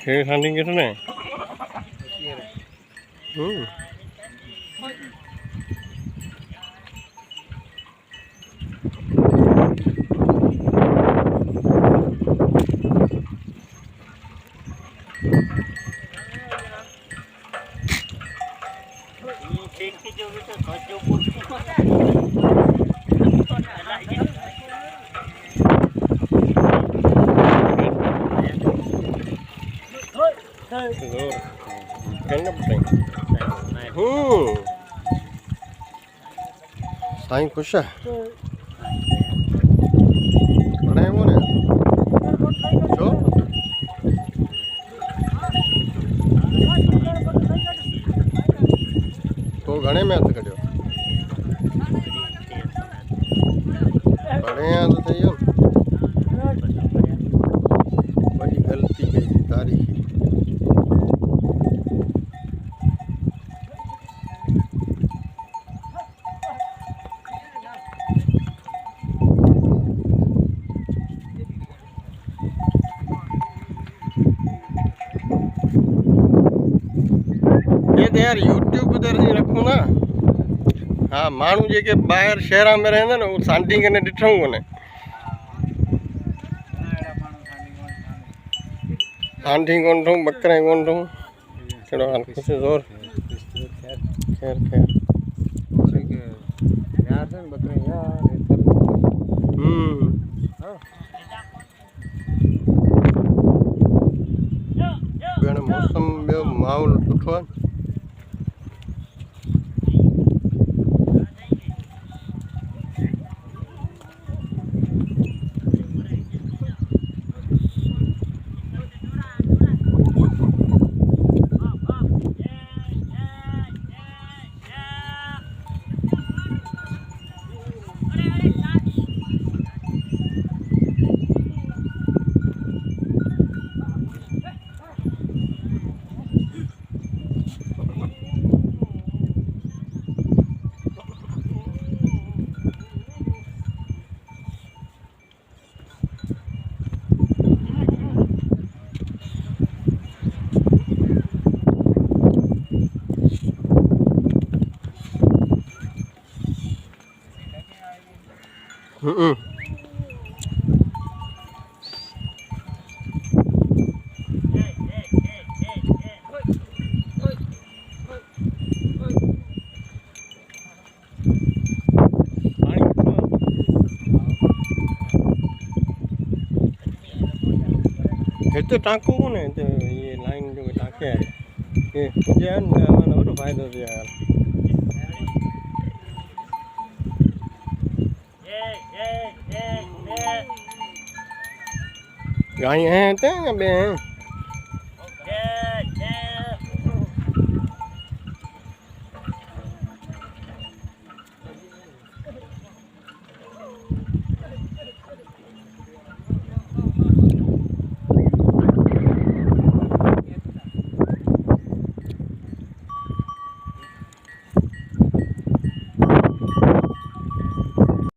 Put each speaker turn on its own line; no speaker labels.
शेर सांडिंग कितने साईं खुश है बड़े मोने जो तो घणे में हथ कढियो बड़े हैं तो सही हो बड़ी गलती कई तारीख यार यूट्यूब ते रखूँ ना हाँ मानू जेके बाहर शहर में रहंदा न वो सांडी कने ॾिठूं कोन्हे सांडी कोन ठूं बकरे कोन ठूं कहिड़ो हाल खुश ज़ोर खैर खैर भेण मौसम ॿियो माहौल सुठो आहे इतने टाँको कोने ये लाइन जो टाँके है ये मुझे मैंने वो फायदा दिया यार गाय हैं तो या बे हैं